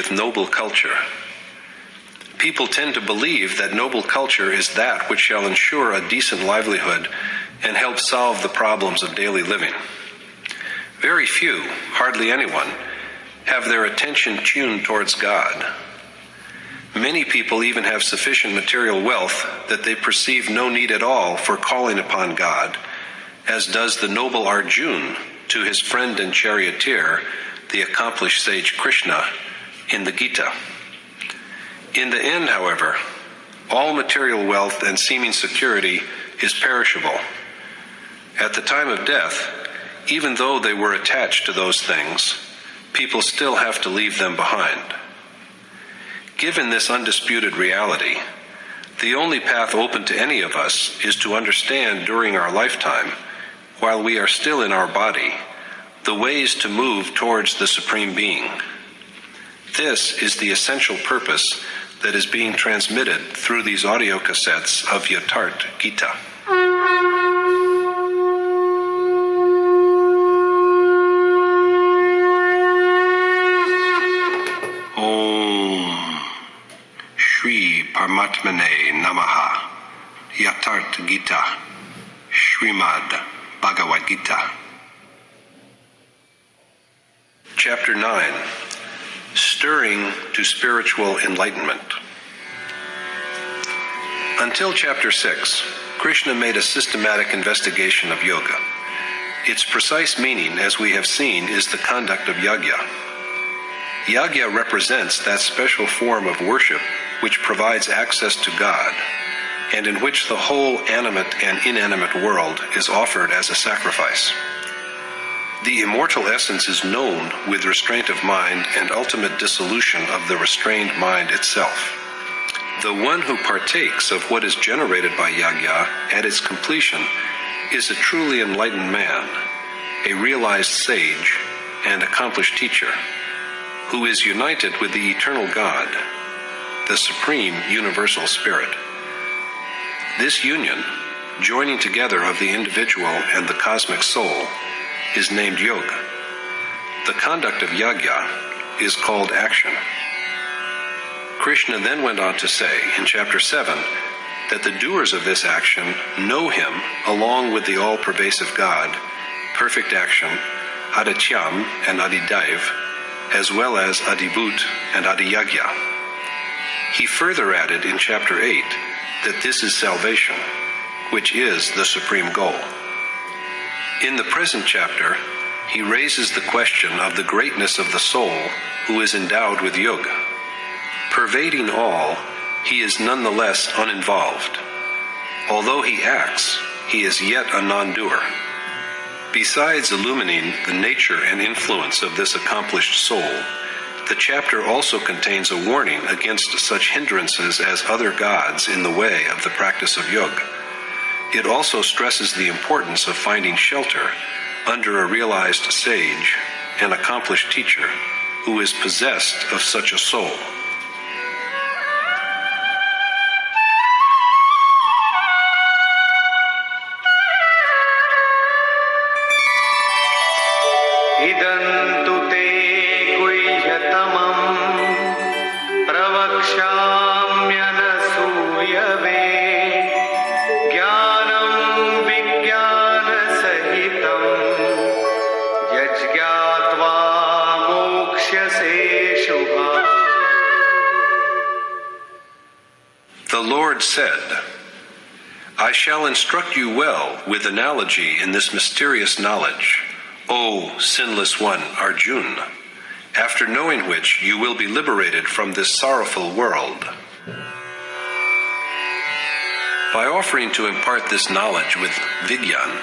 with noble culture. People tend to believe that noble culture is that which shall ensure a decent livelihood and help solve the problems of daily living. Very few, hardly anyone, have their attention tuned towards God. Many people even have sufficient material wealth that they perceive no need at all for calling upon God, as does the noble Arjuna to his friend and charioteer, the accomplished sage Krishna, in the Gita. In the end, however, all material wealth and seeming security is perishable. At the time of death, even though they were attached to those things, people still have to leave them behind. Given this undisputed reality, the only path open to any of us is to understand during our lifetime, while we are still in our body, the ways to move towards the Supreme Being. This is the essential purpose that is being transmitted through these audio cassettes of Yatharth Gita. Om Shri Paramatmane Namaha. Yatharth Gita, Srimad Bhagavad Gita. Chapter 9. Stirring to Spiritual Enlightenment. Until Chapter 6, Krishna made a systematic investigation of yoga. Its precise meaning, as we have seen, is the conduct of yagya. Yagya represents that special form of worship which provides access to God, and in which the whole animate and inanimate world is offered as a sacrifice. The immortal essence is known with restraint of mind and ultimate dissolution of the restrained mind itself. The one who partakes of what is generated by yagya at its completion is a truly enlightened man, a realized sage and accomplished teacher, who is united with the eternal God, the Supreme Universal Spirit. This union, joining together of the individual and the cosmic soul, is named yoga. The conduct of yagya is called action. Krishna then went on to say in Chapter 7 that the doers of this action know him along with the all-pervasive God, perfect action, Adityam and Adidaiv, as well as Adibhut and Adiyagya. He further added in Chapter 8 that this is salvation, which is the supreme goal. In the present chapter, he raises the question of the greatness of the soul who is endowed with yoga. Pervading all, he is nonetheless uninvolved. Although he acts, he is yet a non-doer. Besides illumining the nature and influence of this accomplished soul, the chapter also contains a warning against such hindrances as other gods in the way of the practice of yoga. It also stresses the importance of finding shelter under a realized sage, an accomplished teacher, who is possessed of such a soul. The Lord said, I shall instruct you well with analogy in this mysterious knowledge, O sinless one, Arjuna, after knowing which you will be liberated from this sorrowful world. By offering to impart this knowledge with Vigyan,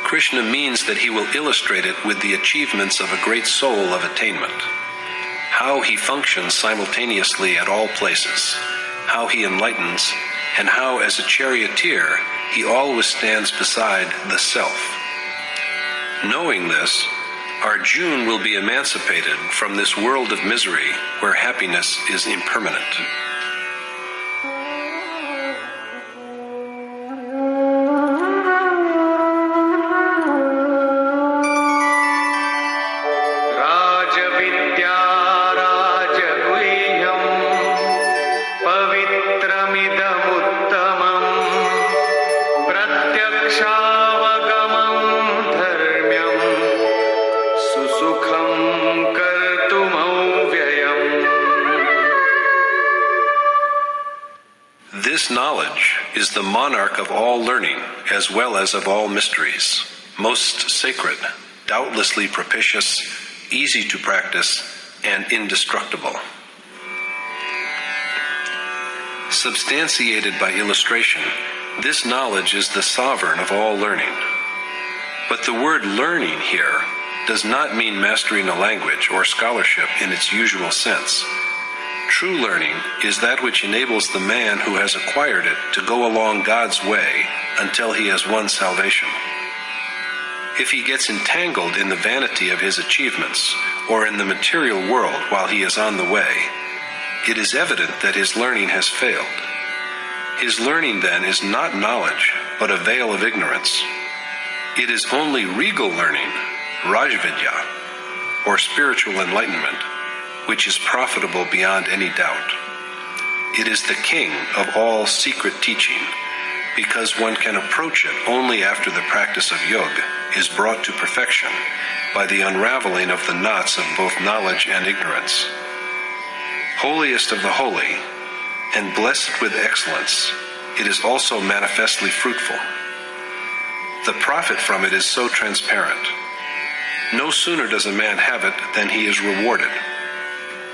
Krishna means that he will illustrate it with the achievements of a great soul of attainment, how he functions simultaneously at all places, how he enlightens, and how as a charioteer he always stands beside the self. Knowing this, Arjuna will be emancipated from this world of misery where happiness is impermanent. This knowledge is the monarch of all learning, as well as of all mysteries, most sacred, doubtlessly propitious, easy to practice, and indestructible. Substantiated by illustration, this knowledge is the sovereign of all learning. But the word learning here does not mean mastering a language or scholarship in its usual sense. True learning is that which enables the man who has acquired it to go along God's way until he has won salvation. If he gets entangled in the vanity of his achievements or in the material world while he is on the way, it is evident that his learning has failed. His learning then is not knowledge, but a veil of ignorance. It is only regal learning, Rajvidya, or spiritual enlightenment, which is profitable beyond any doubt. It is the king of all secret teaching, because one can approach it only after the practice of yoga is brought to perfection by the unraveling of the knots of both knowledge and ignorance. Holiest of the holy, and blessed with excellence, it is also manifestly fruitful. The profit from it is so transparent. No sooner does a man have it than he is rewarded.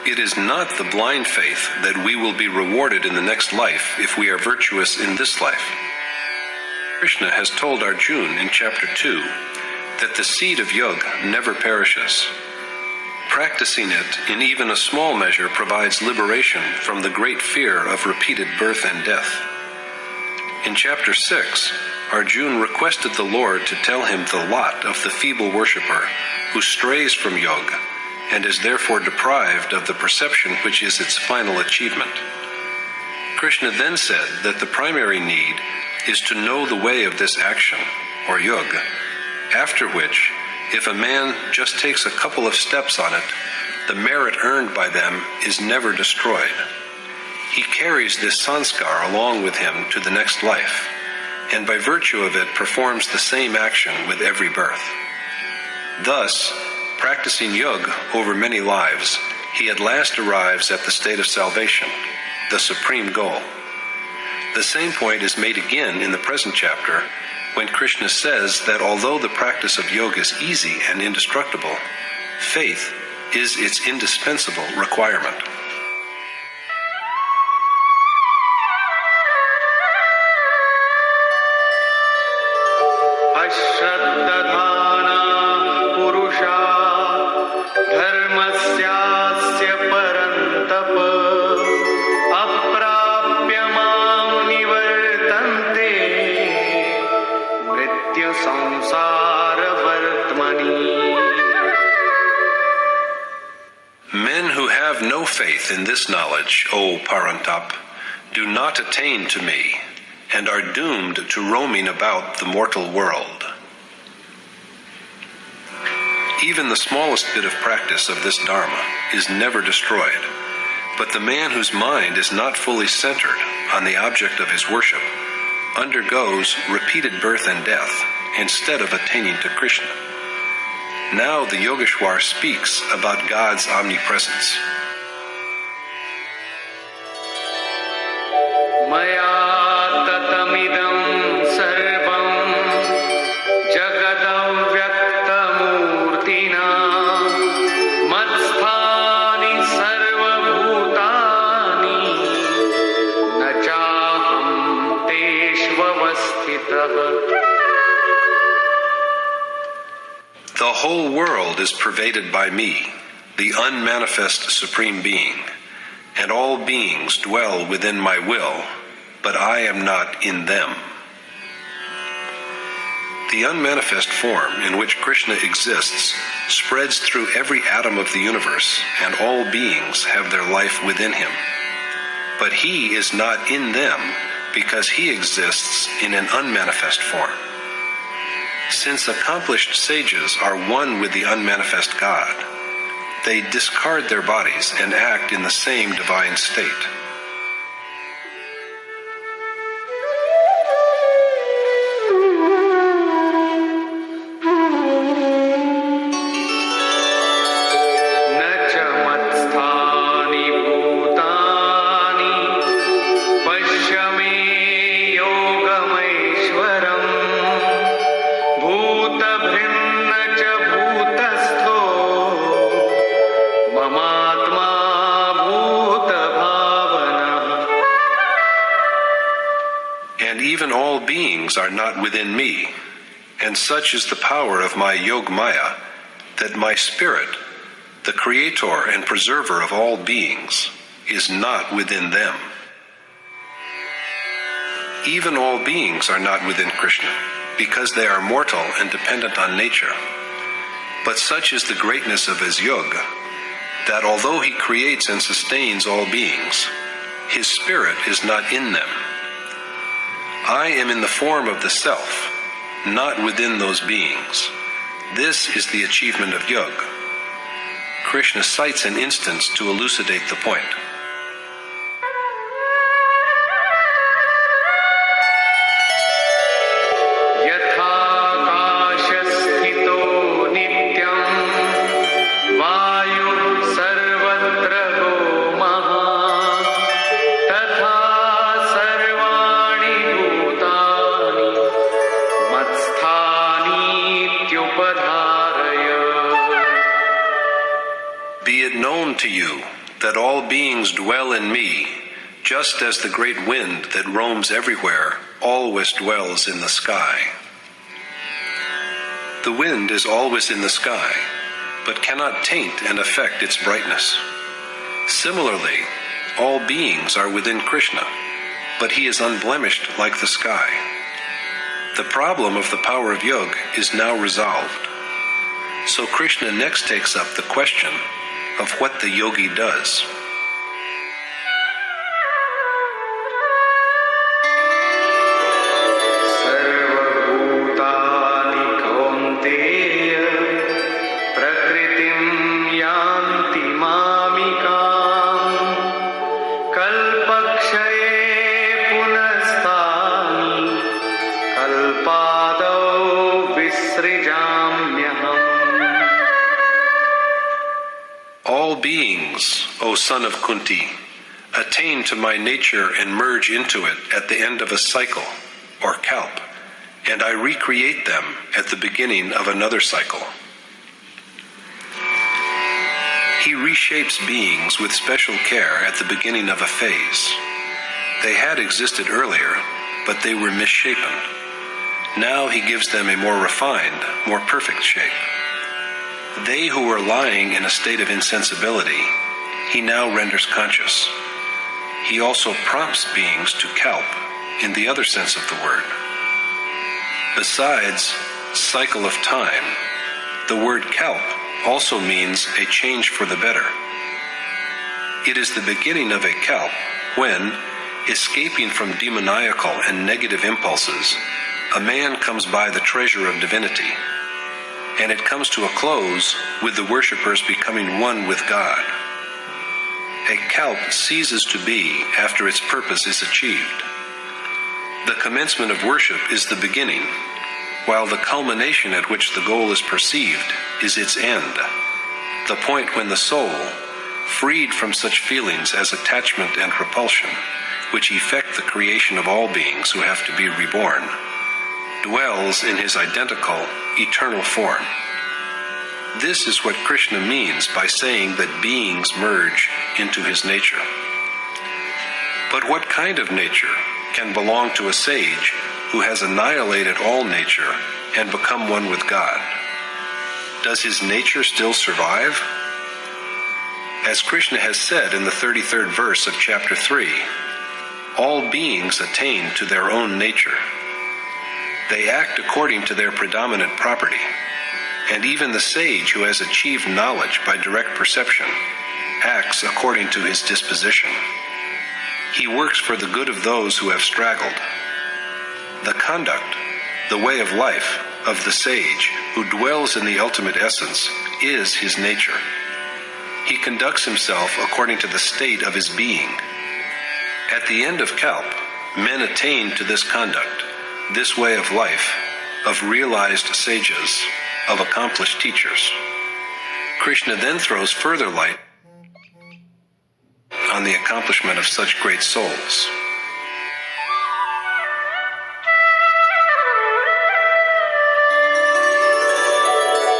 It is not the blind faith that we will be rewarded in the next life if we are virtuous in this life. Krishna has told Arjuna in chapter 2 that the seed of yoga never perishes. Practicing it in even a small measure provides liberation from the great fear of repeated birth and death. In chapter 6, Arjuna requested the Lord to tell him the lot of the feeble worshipper who strays from yoga and is therefore deprived of the perception which is its final achievement. Krishna then said that the primary need is to know the way of this action, or yoga, after which, if a man just takes a couple of steps on it, the merit earned by them is never destroyed. He carries this sanskar along with him to the next life, and by virtue of it performs the same action with every birth. Thus, practicing yoga over many lives, he at last arrives at the state of salvation, the supreme goal. The same point is made again in the present chapter, when Krishna says that although the practice of yoga is easy and indestructible, faith is its indispensable requirement. Men who have no faith in this knowledge, O Parantap, do not attain to me, and are doomed to roaming about the mortal world. Even the smallest bit of practice of this Dharma is never destroyed, but the man whose mind is not fully centered on the object of his worship undergoes repeated birth and death instead of attaining to Krishna. Now the Yogeshwar speaks about God's omnipresence. Maya tatamidam sarvam jagadam vyaktamurtina matsthani sarvabhutani nachaham teshvavasthitah. The whole world is pervaded by me, the unmanifest Supreme Being, and all beings dwell within my will, but I am not in them. The unmanifest form in which Krishna exists spreads through every atom of the universe, and all beings have their life within him. But he is not in them because he exists in an unmanifest form. Since accomplished sages are one with the unmanifest God, they discard their bodies and act in the same divine state. Nachamatthani bhutani pashyame even all beings are not within me, and such is the power of my Yog Maya that my spirit, the creator and preserver of all beings, is not within them. Even all beings are not within Krishna, because they are mortal and dependent on nature. But such is the greatness of his yoga, that although he creates and sustains all beings, his spirit is not in them. I am in the form of the self, not within those beings. This is the achievement of yoga. Krishna cites an instance to elucidate the point. Be it known to you that all beings dwell in me, just as the great wind that roams everywhere always dwells in the sky. The wind is always in the sky, but cannot taint and affect its brightness. Similarly, all beings are within Krishna, but he is unblemished like the sky. The problem of the power of yoga is now resolved. So Krishna next takes up the question of what the yogi does. Sarvabhutani kaunteya prakritim yanti mamikam kalpakshaye punastani kalpadau visrijamyaham. All beings, O son of Kunti, attain to my nature and merge into it at the end of a cycle, or kalp, and I recreate them at the beginning of another cycle. He reshapes beings with special care at the beginning of a phase. They had existed earlier, but they were misshapen. Now he gives them a more refined, more perfect shape. They who were lying in a state of insensibility, he now renders conscious. He also prompts beings to kalp in the other sense of the word. Besides cycle of time, the word kalp also means a change for the better. It is the beginning of a kalp when, escaping from demoniacal and negative impulses, a man comes by the treasure of divinity, and it comes to a close with the worshippers becoming one with God. A kalp ceases to be after its purpose is achieved. The commencement of worship is the beginning, while the culmination at which the goal is perceived is its end, the point when the soul, freed from such feelings as attachment and repulsion, which effect the creation of all beings who have to be reborn, dwells in his identical, eternal form. This is what Krishna means by saying that beings merge into his nature. But what kind of nature can belong to a sage who has annihilated all nature and become one with God? Does his nature still survive? As Krishna has said in the 33rd verse of chapter 3, all beings attain to their own nature. They act according to their predominant property, and even the sage who has achieved knowledge by direct perception acts according to his disposition. He works for the good of those who have straggled. The conduct, the way of life of the sage who dwells in the ultimate essence is his nature. He conducts himself according to the state of his being. At the end of kalp, men attain to this conduct, this way of life, of realized sages, of accomplished teachers. Krishna then throws further light on the accomplishment of such great souls.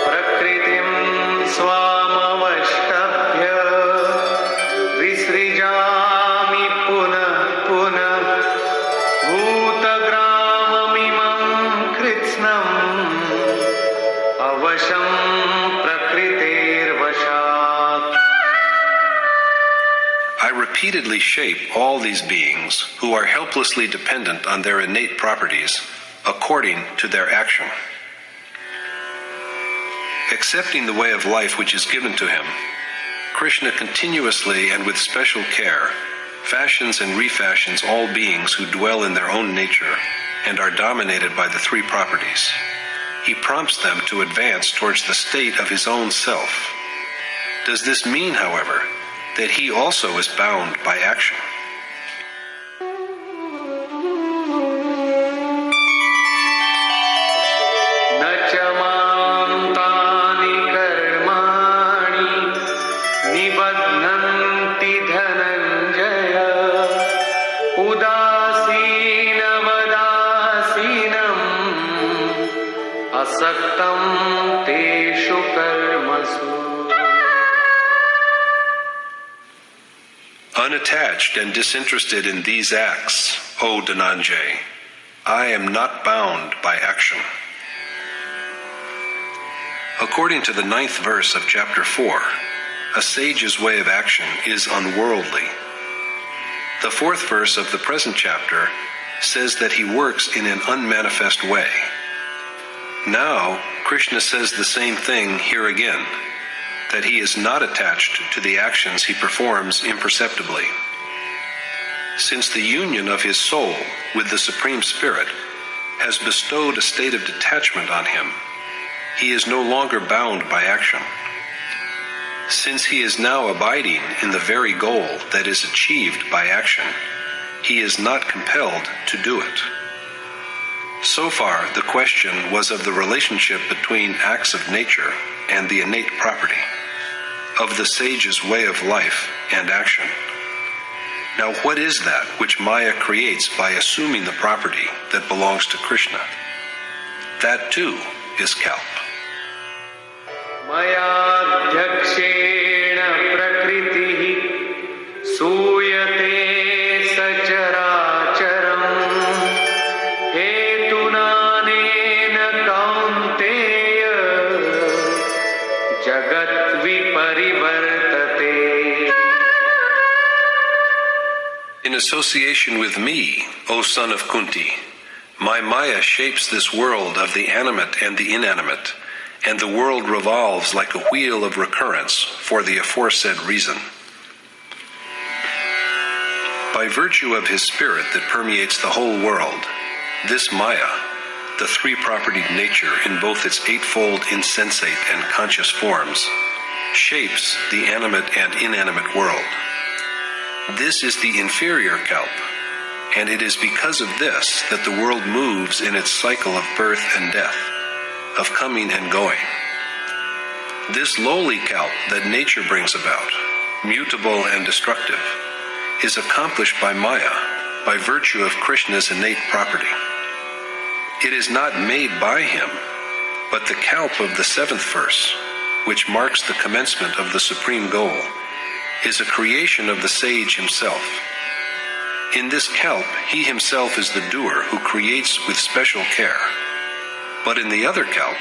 Prakritim swamavashtabhya visrijami punah punah bhutagram I repeatedly shape all these beings who are helplessly dependent on their innate properties according to their action. Accepting the way of life which is given to him, Krishna continuously and with special care fashions and refashions all beings who dwell in their own nature and are dominated by the three properties. He prompts them to advance towards the state of his own self. Does this mean, however, that he also is bound by action? Unattached and disinterested in these acts, O Dhananjay, I am not bound by action. According to the 9th verse of chapter 4, a sage's way of action is unworldly. The 4th verse of the present chapter says that he works in an unmanifest way. Now, Krishna says the same thing here again, that he is not attached to the actions he performs imperceptibly. Since the union of his soul with the Supreme Spirit has bestowed a state of detachment on him, he is no longer bound by action. Since he is now abiding in the very goal that is achieved by action, he is not compelled to do it. So far, the question was of the relationship between acts of nature and the innate property, of the sage's way of life and action. Now, what is that which Maya creates by assuming the property that belongs to Krishna? That too is kalp. Maya dhakshena prakritihi suyate sacharacharam hetunanena kaunteya jagat viparivartate. In association with me, O son of Kunti, my Maya shapes this world of the animate and the inanimate, and the world revolves like a wheel of recurrence for the aforesaid reason. By virtue of his spirit that permeates the whole world, this Maya, the three-propertied nature in both its eightfold insensate and conscious forms, shapes the animate and inanimate world. This is the inferior kalp, and it is because of this that the world moves in its cycle of birth and death, of coming and going. This lowly kalp that nature brings about, mutable and destructive, is accomplished by Maya by virtue of Krishna's innate property. It is not made by him, but the kalp of the 7th verse, which marks the commencement of the supreme goal, is a creation of the sage himself. In this kalp, he himself is the doer who creates with special care. But in the other kalp,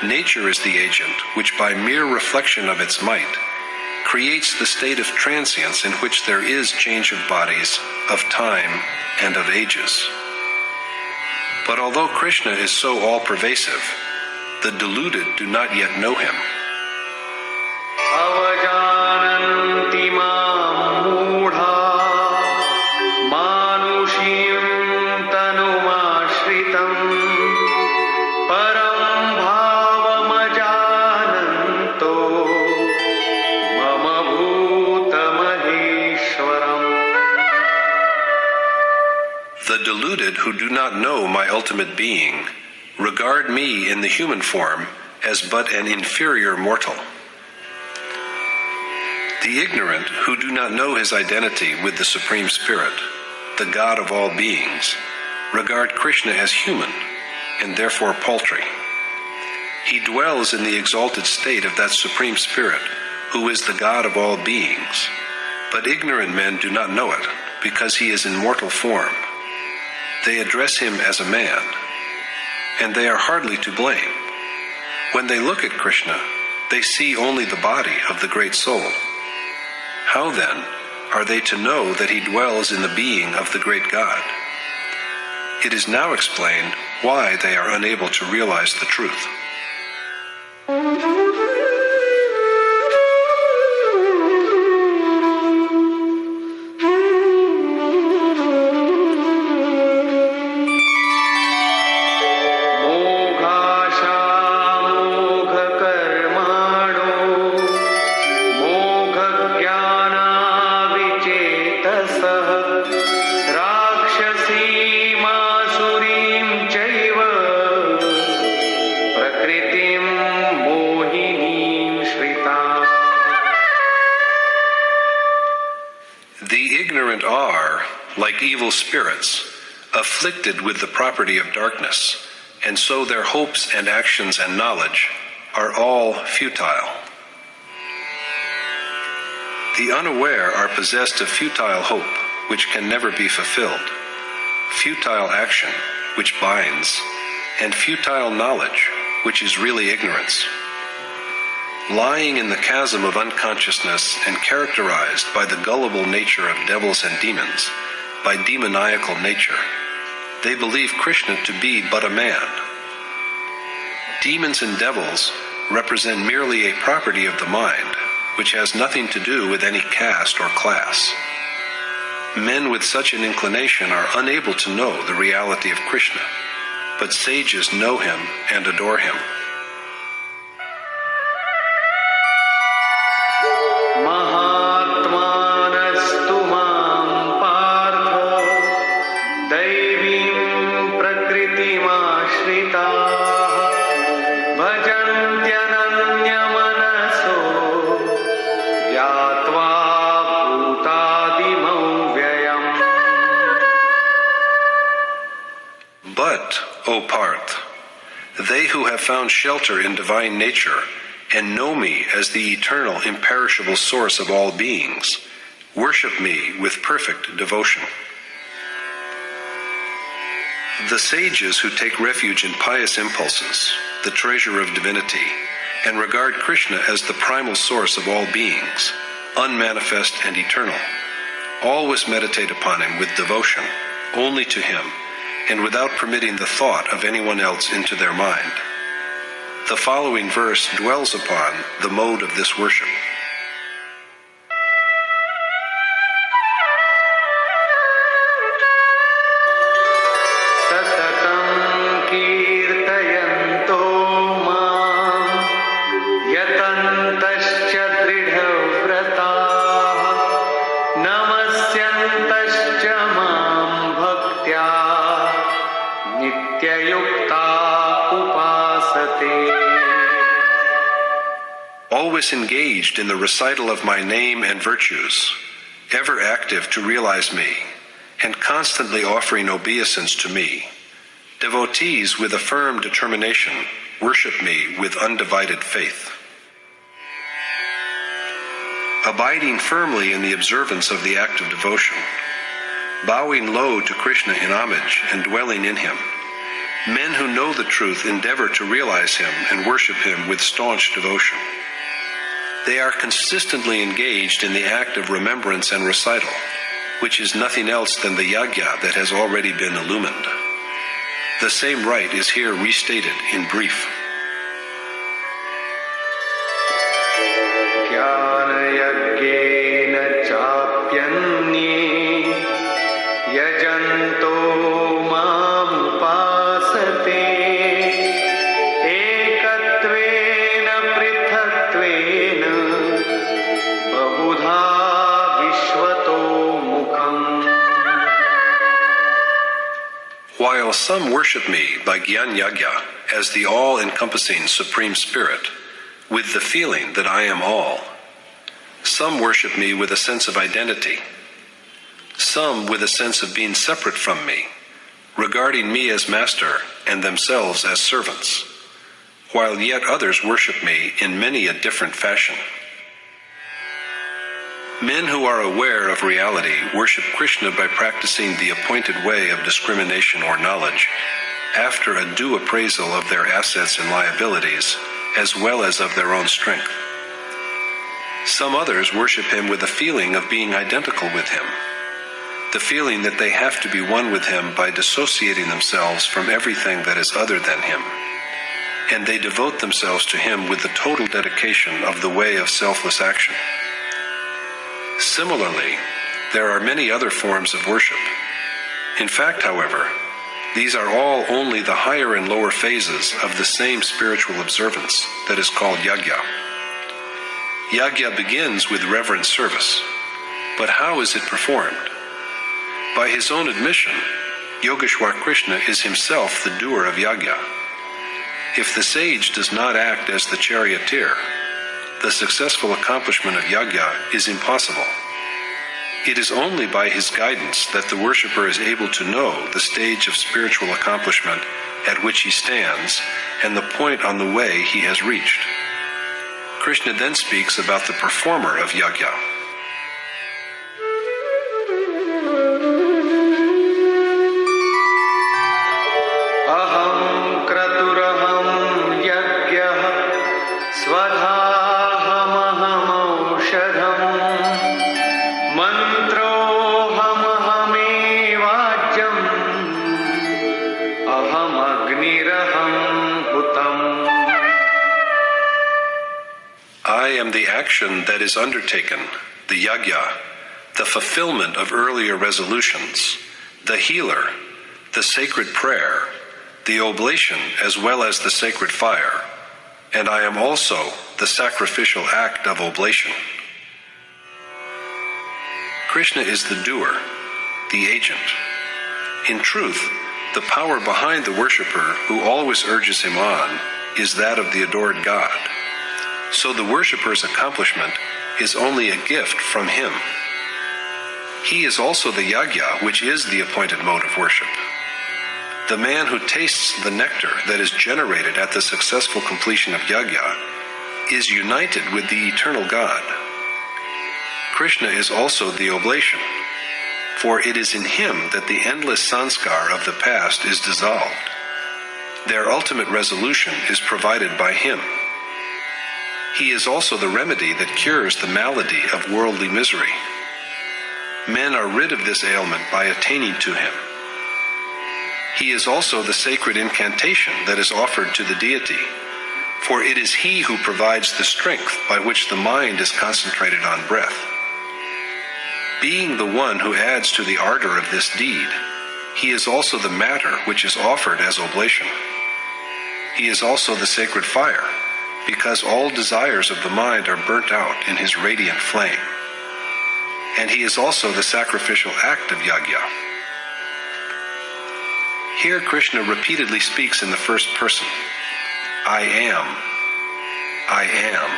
nature is the agent which by mere reflection of its might creates the state of transience in which there is change of bodies, of time, and of ages. But although Krishna is so all-pervasive, the deluded do not yet know him. Avajananti mam mudha manushim tanumashritam param bhavamajananto mama bhutamaheshwaram. The deluded who do not know my ultimate being regard me in the human form as but an inferior mortal. The ignorant who do not know his identity with the Supreme Spirit, the God of all beings, regard Krishna as human and therefore paltry. He dwells in the exalted state of that Supreme Spirit who is the God of all beings, but ignorant men do not know it because he is in mortal form. They address him as a man, and they are hardly to blame. When they look at Krishna, they see only the body of the great soul. How then are they to know that he dwells in the being of the great God? It is now explained why they are unable to realize the truth. Like evil spirits, afflicted with the property of darkness, and so their hopes and actions and knowledge are all futile. The unaware are possessed of futile hope, which can never be fulfilled, futile action, which binds, and futile knowledge, which is really ignorance. Lying in the chasm of unconsciousness and characterized by the gullible nature of devils and demons, by demoniacal nature, they believe Krishna to be but a man. Demons and devils represent merely a property of the mind, which has nothing to do with any caste or class. Men with such an inclination are unable to know the reality of Krishna, but sages know him and adore him. O Parth, they who have found shelter in divine nature and know me as the eternal, imperishable source of all beings, worship me with perfect devotion. The sages who take refuge in pious impulses, the treasure of divinity, and regard Krishna as the primal source of all beings, unmanifest and eternal, always meditate upon him with devotion, only to him, and without permitting the thought of anyone else into their mind. The following verse dwells upon the mode of this worship. Always engaged in the recital of my name and virtues, ever active to realize me, and constantly offering obeisance to me, devotees with a firm determination worship me with undivided faith. Abiding firmly in the observance of the act of devotion, bowing low to Krishna in homage and dwelling in him, men who know the truth endeavor to realize him and worship him with staunch devotion. They are consistently engaged in the act of remembrance and recital, which is nothing else than the yajna that has already been illumined. The same rite is here restated in brief. Jnana-yajnena chapyanye yajanto mam upasate ekatvena prithatvena bahudha vishvato mukham. While some worship me by Gyan Yagya as the all-encompassing Supreme Spirit, with the feeling that I am all, some worship me with a sense of identity, some with a sense of being separate from me, regarding me as master and themselves as servants, while yet others worship me in many a different fashion. Men who are aware of reality worship Krishna by practicing the appointed way of discrimination or knowledge, after a due appraisal of their assets and liabilities, as well as of their own strength. Some others worship him with a feeling of being identical with him, the feeling that they have to be one with him by dissociating themselves from everything that is other than him, and they devote themselves to him with the total dedication of the way of selfless action. Similarly, there are many other forms of worship. In fact, however, these are all only the higher and lower phases of the same spiritual observance that is called yajna. Yajna begins with reverent service, but how is it performed? By his own admission, Yogeshwar Krishna is himself the doer of yajna. If the sage does not act as the charioteer, the successful accomplishment of yajna is impossible. It is only by his guidance that the worshipper is able to know the stage of spiritual accomplishment at which he stands and the point on the way he has reached. Krishna then speaks about the performer of yajna. Aham kraturaham yajnah swadhahamaham aushadham mantrohamahame-vajjam aham agniraham hutam. I am the action that is undertaken, the yajna, the fulfillment of earlier resolutions, the healer, the sacred prayer, the oblation as well as the sacred fire, and I am also the sacrificial act of oblation. Krishna is the doer, the agent. In truth, the power behind the worshipper who always urges him on is that of the adored God. So the worshipper's accomplishment is only a gift from him. He is also the yajna, which is the appointed mode of worship. The man who tastes the nectar that is generated at the successful completion of yajna is united with the eternal God. Krishna is also the oblation, for it is in him that the endless sanskar of the past is dissolved. Their ultimate resolution is provided by him. He is also the remedy that cures the malady of worldly misery. Men are rid of this ailment by attaining to him. He is also the sacred incantation that is offered to the deity, for it is he who provides the strength by which the mind is concentrated on breath. Being the one who adds to the ardor of this deed, he is also the matter which is offered as oblation. He is also the sacred fire, because all desires of the mind are burnt out in his radiant flame. And he is also the sacrificial act of yajna. Here Krishna repeatedly speaks in the first person. I am. I am.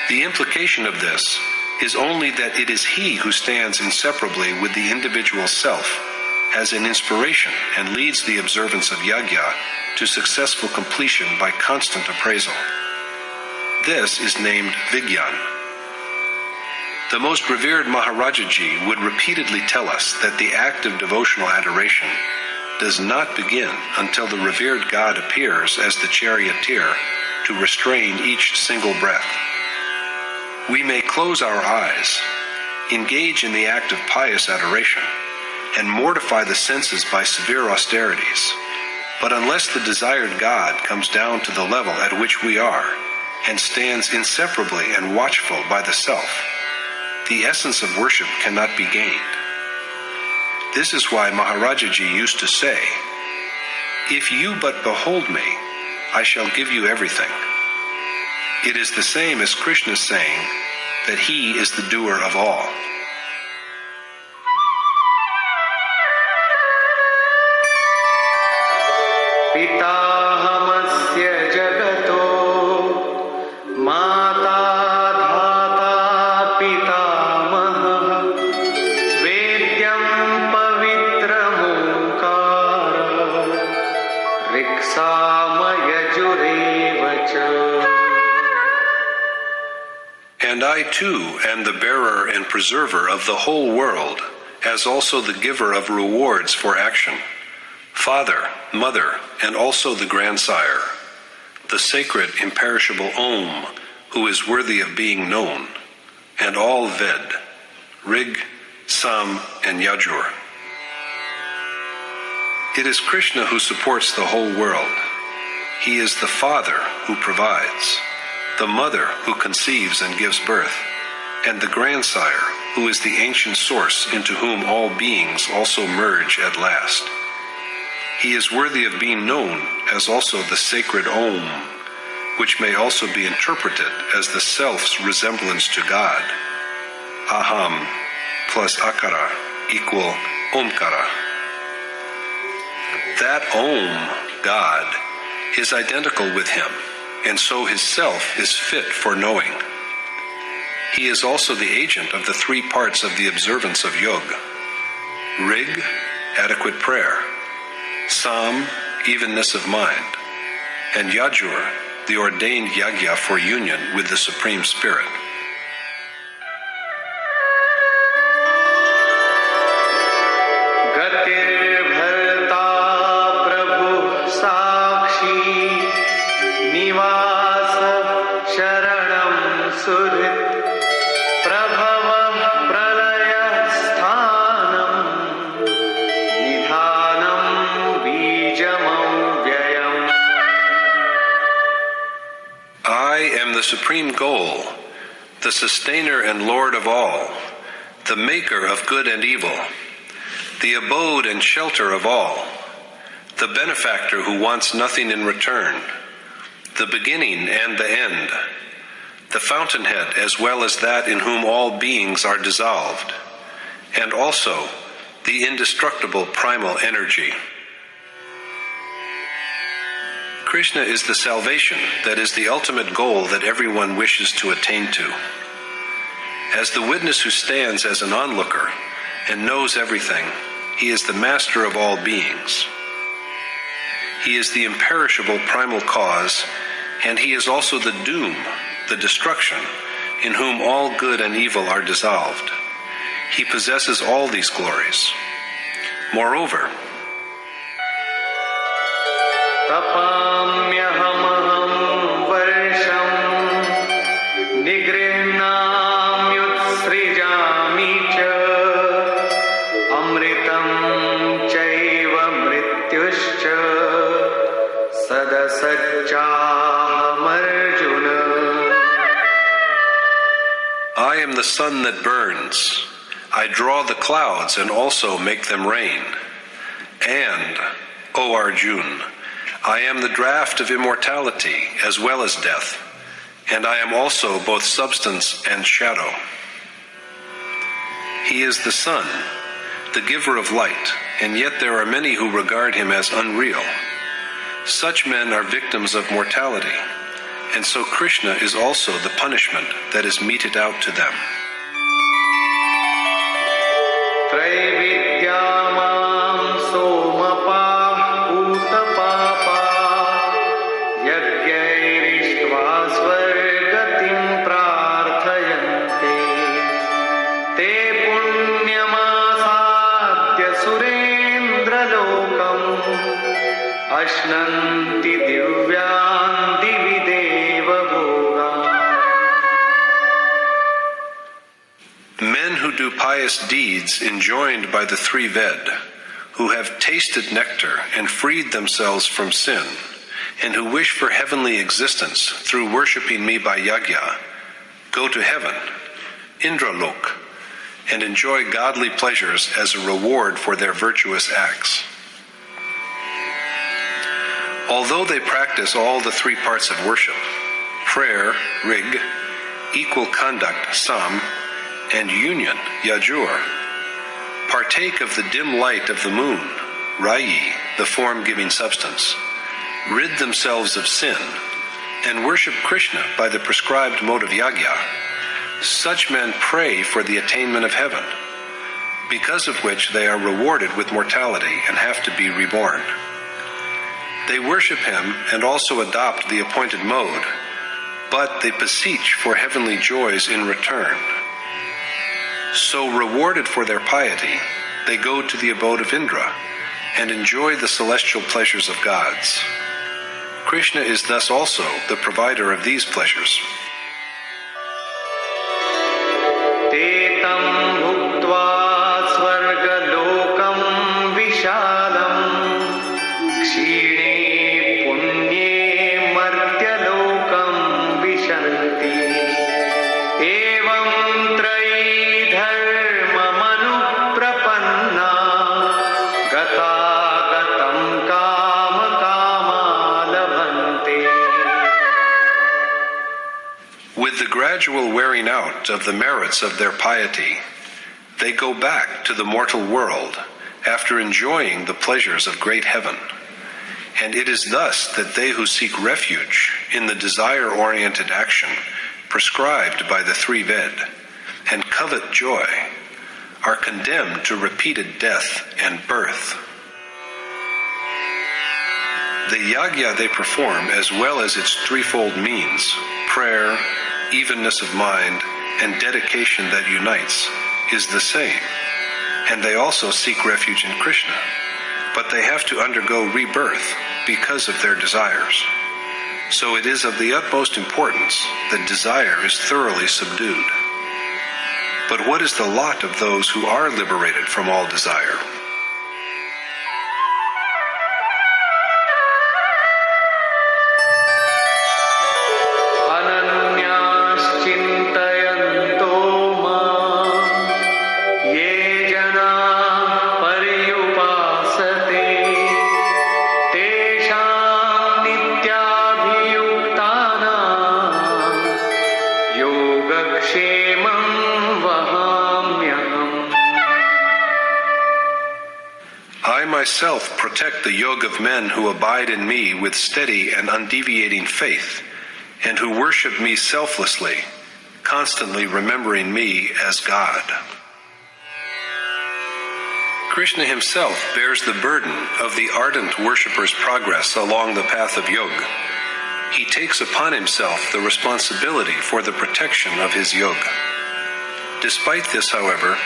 The implication of this is only that it is he who stands inseparably with the individual self as an inspiration and leads the observance of yajna to successful completion by constant appraisal. This is named Vigyan. The most revered Maharajaji would repeatedly tell us that the act of devotional adoration does not begin until the revered God appears as the charioteer to restrain each single breath. We may close our eyes, engage in the act of pious adoration, and mortify the senses by severe austerities, but unless the desired God comes down to the level at which we are and stands inseparably and watchful by the self, the essence of worship cannot be gained. This is why Maharajaji used to say, "If you but behold me, I shall give you everything." It is the same as Krishna saying that he is the doer of all. Pitahamasya jagato mata dhata pitamahah vedyam pavitram omkara riksamayajureva-cha. And I too am the bearer and preserver of the whole world, as also the giver of rewards for action, Father, Mother, and also the Grandsire, the sacred imperishable Om, who is worthy of being known, and all Ved, Rig, Sam, and Yajur. It is Krishna who supports the whole world. He is the Father who provides, the Mother who conceives and gives birth, and the Grandsire who is the ancient source into whom all beings also merge at last. He is worthy of being known as also the sacred Om, which may also be interpreted as the self's resemblance to God. Aham plus Akara equal Omkara. That Om, God, is identical with him, and so his self is fit for knowing. He is also the agent of the three parts of the observance of yoga. Rig, adequate prayer. Sam, evenness of mind. And Yajur, the ordained yagya for union with the Supreme Spirit. गतिर भरता प्रभु साक्षी निवास शरणं सुहृत् प्रभव प्रलय स्थानं निधानं बीजमव्ययम्. I am the supreme goal, the sustainer and Lord of all, the maker of good and evil, the abode and shelter of all, the benefactor who wants nothing in return, the beginning and the end, the fountainhead as well as that in whom all beings are dissolved, and also the indestructible primal energy. Krishna is the salvation that is the ultimate goal that everyone wishes to attain to. As the witness who stands as an onlooker and knows everything, he is the master of all beings. He is the imperishable primal cause, and he is also the doom, the destruction, in whom all good and evil are dissolved. He possesses all these glories. Moreover, तपाम्यहमहं वर्षं निगृह्णाम्युत्सृजामि च अमृतं चैव मृत्युश्च सदसच्चाहमर्जुन. I am the sun that burns. I draw the clouds and also make them rain. And, O Arjun, I am the draught of immortality as well as death, and I am also both substance and shadow. He is the sun, the giver of light, and yet there are many who regard him as unreal. Such men are victims of mortality, and so Krishna is also the punishment that is meted out to them. त्रैविद्यामां सोमपाः पूतपापाः यज्ञैरिष्ट्वा स्वर्गतिं प्रार्थयन्ते ते पुण्यमासाद्य सुरेन्द्रलोकम् अश्नन्ति दिव्यान् दिवि देवभोगान्. Men who do pious deeds enjoined by the three Ved, who have tasted nectar and freed themselves from sin, and who wish for heavenly existence through worshipping me by yagya, go to heaven, Indralok, and enjoy godly pleasures as a reward for their virtuous acts. Although they practice all the three parts of worship, prayer, Rig, equal conduct, Sam, and union, Yajur, partake of the dim light of the moon, Rayi, the form-giving substance, rid themselves of sin, and worship Krishna by the prescribed mode of yagya, such men pray for the attainment of heaven, because of which they are rewarded with mortality and have to be reborn. They worship him and also adopt the appointed mode, but they beseech for heavenly joys in return. So rewarded for their piety, they go to the abode of Indra and enjoy the celestial pleasures of gods. Krishna is thus also the provider of these pleasures. gradual wearing out of the merits of their piety, they go back to the mortal world after enjoying the pleasures of great heaven. And it is thus that they who seek refuge in the desire-oriented action prescribed by the three Ved and covet joy are condemned to repeated death and birth. The yagya they perform, as well as its threefold means, prayer, evenness of mind, and dedication that unites, is the same, and they also seek refuge in Krishna, but they have to undergo rebirth because of their desires. So it is of the utmost importance that desire is thoroughly subdued. But what is the lot of those who are liberated from all desire? I myself protect the yoga of men who abide in me with steady and undeviating faith, and who worship me selflessly, constantly remembering me as God. Krishna himself bears the burden of the ardent worshipper's progress along the path of yoga. He takes upon himself the responsibility for the protection of his yoga. Despite this, however,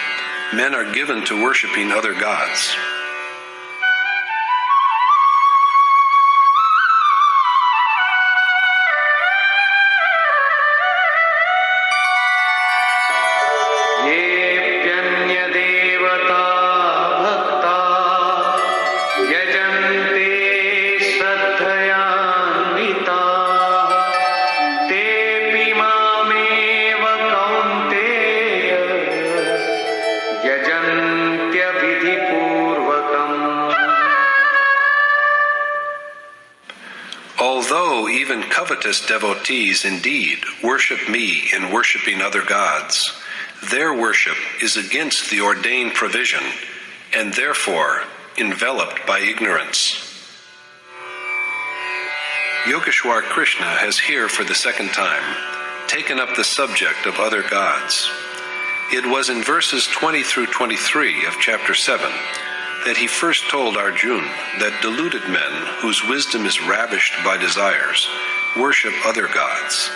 men are given to worshiping other gods. Although even covetous devotees indeed worship me in worshiping other gods, their worship is against the ordained provision and therefore enveloped by ignorance. Yogeshwar Krishna has here for the second time taken up the subject of other gods. It was in verses 20 through 23 of chapter 7 that he first told Arjuna that deluded men whose wisdom is ravished by desires worship other gods,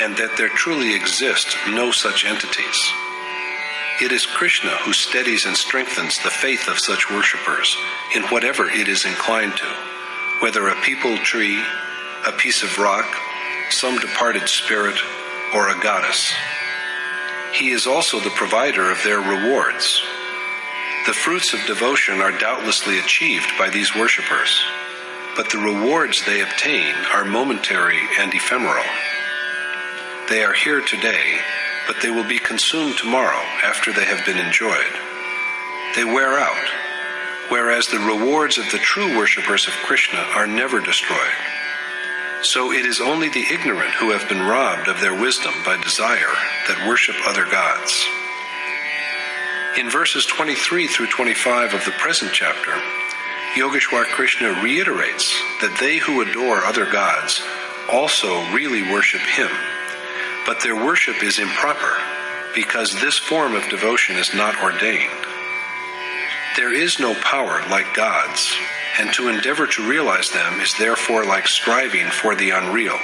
and that there truly exist no such entities. It is Krishna who steadies and strengthens the faith of such worshippers in whatever it is inclined to, whether a peepal tree, a piece of rock, some departed spirit, or a goddess. He is also the provider of their rewards. The fruits of devotion are doubtlessly achieved by these worshippers, but the rewards they obtain are momentary and ephemeral. They are here today, but they will be consumed tomorrow after they have been enjoyed. They wear out, whereas the rewards of the true worshippers of Krishna are never destroyed. So it is only the ignorant who have been robbed of their wisdom by desire that worship other gods. In verses 23 through 25 of the present chapter, Yogeshwar Krishna reiterates that they who adore other gods also really worship him, but their worship is improper because this form of devotion is not ordained. There is no power like God's, and to endeavor to realize them is therefore like striving for the unreal.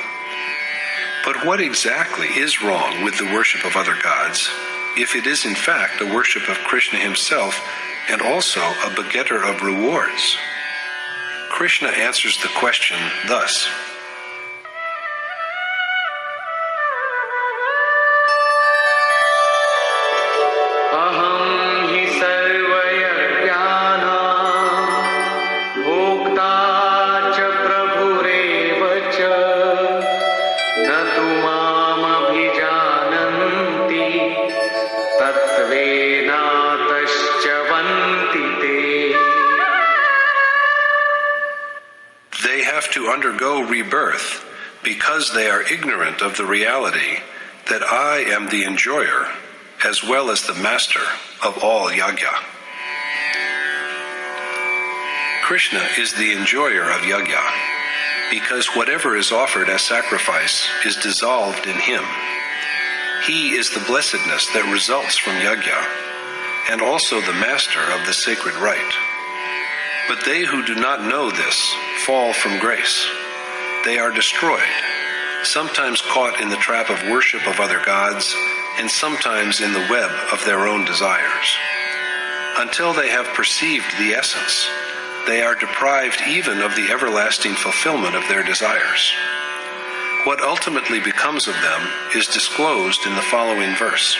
But what exactly is wrong with the worship of other gods, if it is in fact a worship of Krishna himself and also a begetter of rewards? Krishna answers the question thus. Aham hi sarvayajnanam bhokta cha prabhureva cha na tu mam abhijananti tatvena tascha vanti te. They have to undergo rebirth because they are ignorant of the reality that I am the enjoyer as well as the master of all yajna. Krishna is the enjoyer of yajna, because whatever is offered as sacrifice is dissolved in him. He is the blessedness that results from yajna, and also the master of the sacred rite. But they who do not know this fall from grace. They are destroyed, sometimes caught in the trap of worship of other gods, and sometimes in the web of their own desires. Until they have perceived the essence, they are deprived even of the everlasting fulfillment of their desires. What ultimately becomes of them is disclosed in the following verse.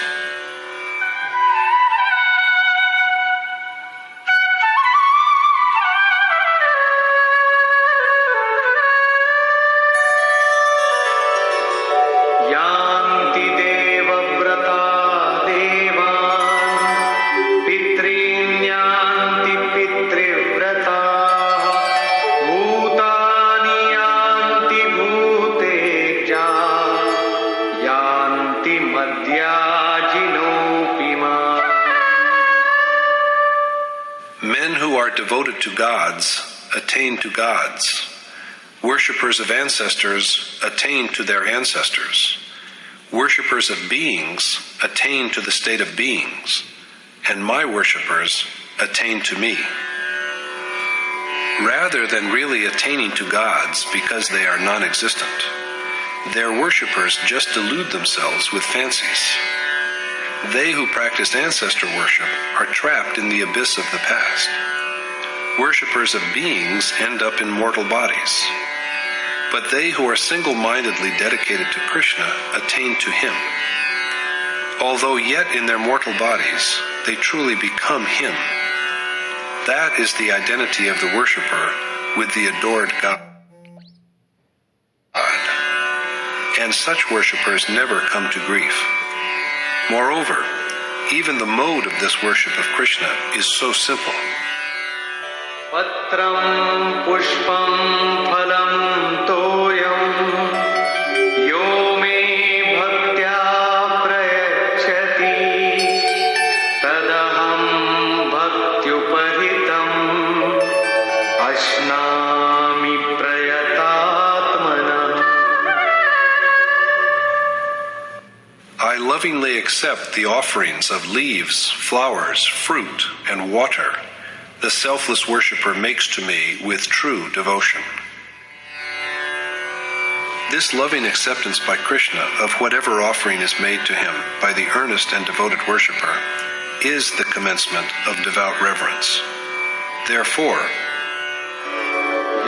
Men who are devoted to gods attain to gods. Worshippers of ancestors attain to their ancestors. Worshippers of beings attain to the state of beings. And my worshippers attain to me. Rather than really attaining to gods because they are non-existent, their worshippers just delude themselves with fancies. They who practice ancestor worship are trapped in the abyss of the past. Worshippers of beings end up in mortal bodies. But they who are single-mindedly dedicated to Krishna attain to him. Although yet in their mortal bodies, they truly become him. That is the identity of the worshipper with the adored God. And such worshippers never come to grief. Moreover, even the mode of this worship of Krishna is so simple. Patram pushpam phalam toyam yo me bhaktya prayachati tadaham bhaktyuparitam ashnami prayatatmana. I lovingly accept the offerings of leaves, flowers, fruit, and water the selfless worshipper makes to me with true devotion. This loving acceptance by Krishna of whatever offering is made to him by the earnest and devoted worshipper is the commencement of devout reverence. Therefore,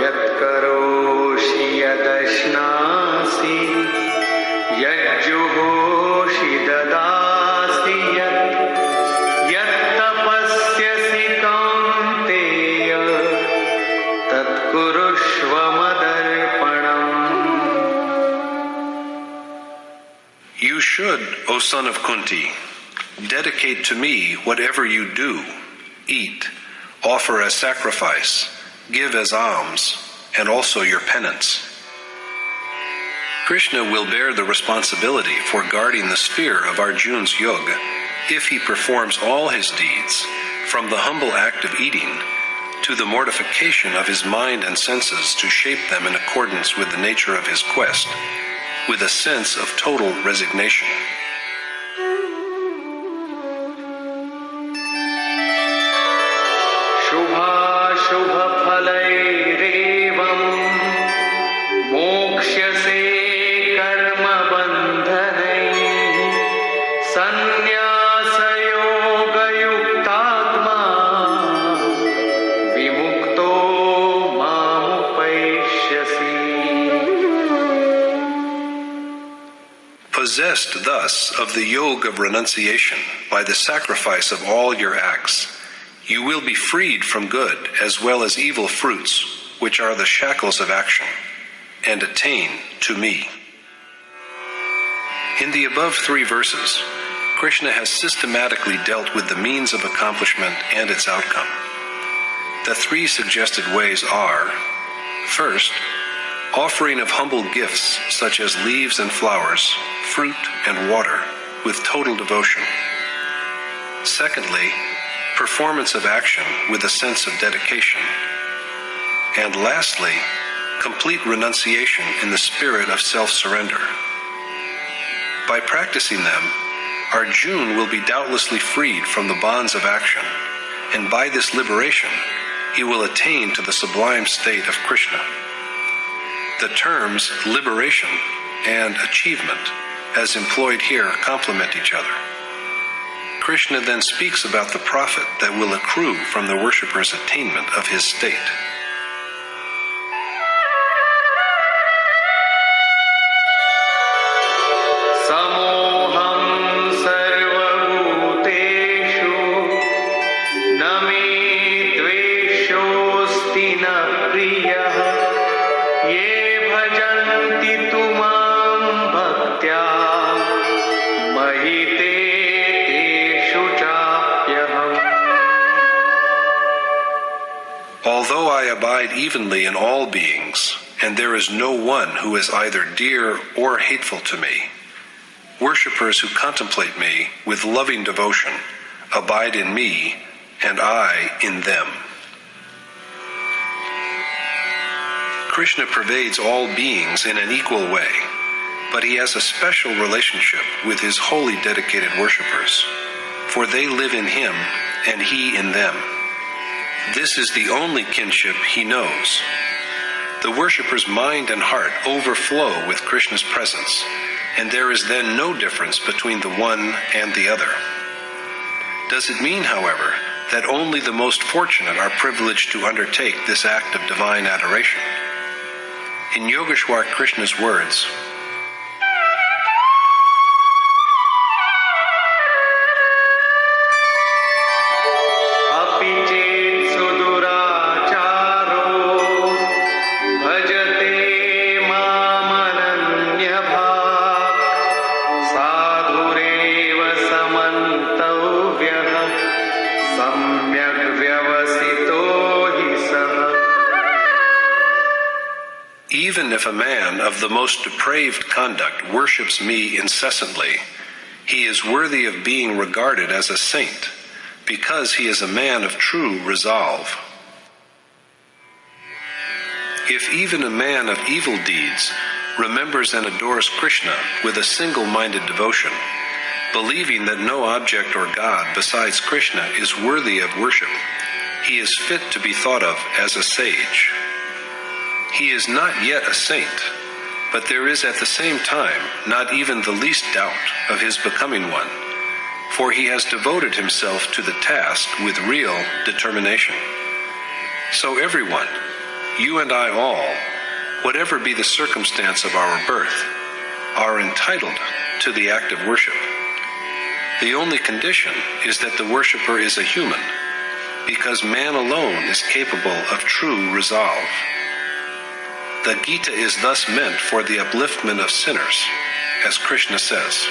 Yat karoshi yadashnasi yat juhoshi dadasi yat tapasyasi kaunteya tat kurushva madarpanam. you should, O son of Kunti, dedicate to me whatever you do, eat, offer as sacrifice, give as alms, and also your penance. Krishna will bear the responsibility for guarding the sphere of Arjuna's yoga if he performs all his deeds, from the humble act of eating to the mortification of his mind and senses to shape them in accordance with the nature of his quest, with a sense of total resignation. Shubha shubha phalairevam mokshase karma bandhanai sannyasa yoga yuktatma vimukto mamupaishyasi. Possessed thus of the yoga of renunciation by the sacrifice of all your acts, you will be freed from good as well as evil fruits, which are the shackles of action, and attain to me. In the above 3 verses, Krishna has systematically dealt with the means of accomplishment and its outcome. The 3 suggested ways are: first, offering of humble gifts such as leaves and flowers, fruit, and water with total devotion. Secondly, performance of action with a sense of dedication. And lastly, complete renunciation in the spirit of self-surrender. By practicing them, Arjuna will be doubtlessly freed from the bonds of action, and by this liberation, he will attain to the sublime state of Krishna. The terms liberation and achievement, as employed here, complement each other. Krishna then speaks about the profit that will accrue from the worshipper's attainment of his state. Samoham sarvabhuteshu na me dveshosti na priyah ye bhajanti tumam bhaktya mahite teshu chapyaham. Although I abide evenly in all beings, and there is no one who is either dear or hateful to me, worshippers who contemplate me with loving devotion abide in me, and I in them. Krishna pervades all beings in an equal way, but he has a special relationship with his wholly dedicated worshippers, for they live in him and he in them. This is the only kinship he knows. The worshipper's mind and heart overflow with Krishna's presence, and there is then no difference between the one and the other. Does it mean, however, that only the most fortunate are privileged to undertake this act of divine adoration? In Yogeshwar Krishna's words, Api chet suduracharo bhajate mam ananyabhak sadhureva samantavyah samyak vyavasito hi sah. even if a man of the most depraved conduct worships me incessantly, he is worthy of being regarded as a saint, because he is a man of true resolve. If even a man of evil deeds remembers and adores Krishna with a single-minded devotion, believing that no object or God besides Krishna is worthy of worship, he is fit to be thought of as a sage. He is not yet a saint, but there is at the same time not even the least doubt of his becoming one, for he has devoted himself to the task with real determination. So everyone, you and I all, whatever be the circumstance of our birth, are entitled to the act of worship. The only condition is that the worshipper is a human, because man alone is capable of true resolve. The Gita is thus meant for the upliftment of sinners, as Krishna says.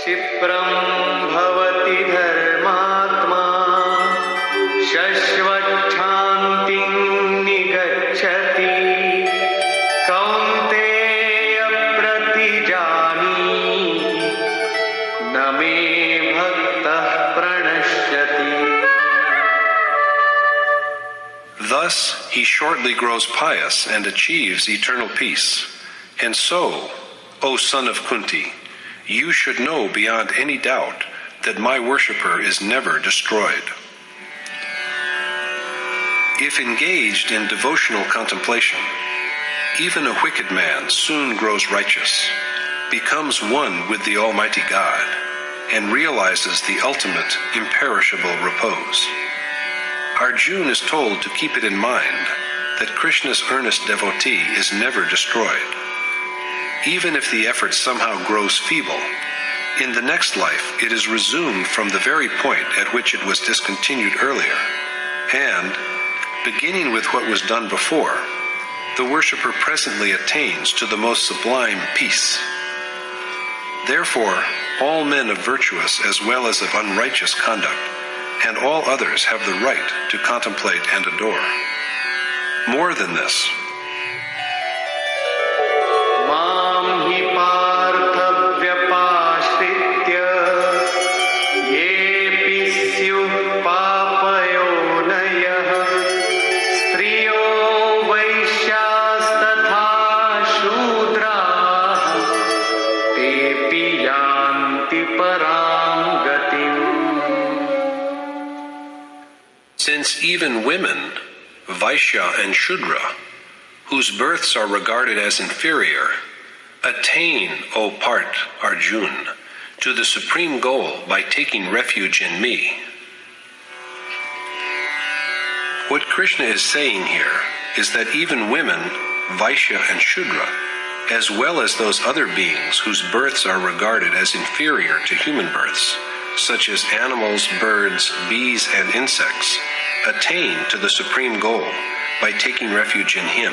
Shipram bhavati dharmatma shashvachantim nigacchati kaunteya pratijani name bhaktah pranashyati. Thus he shortly grows pious and achieves eternal peace. And so, O son of Kunti, you should know beyond any doubt that my worshipper is never destroyed. If engaged in devotional contemplation, even a wicked man soon grows righteous, becomes one with the Almighty God, and realizes the ultimate imperishable repose. Arjuna is told to keep it in mind that Krishna's earnest devotee is never destroyed. Even if the effort somehow grows feeble, in the next life it is resumed from the very point at which it was discontinued earlier, and, beginning with what was done before, the worshipper presently attains to the most sublime peace. Therefore, all men of virtuous as well as of unrighteous conduct, and all others have the right to contemplate and adore. More than this, Mam hi since even women, Vaishya and Shudra, whose births are regarded as inferior, attain, O Part Arjun, to the supreme goal by taking refuge in me. What Krishna is saying here is that even women, Vaishya and Shudra, as well as those other beings whose births are regarded as inferior to human births, such as animals, birds, bees, and insects, attain to the supreme goal by taking refuge in him.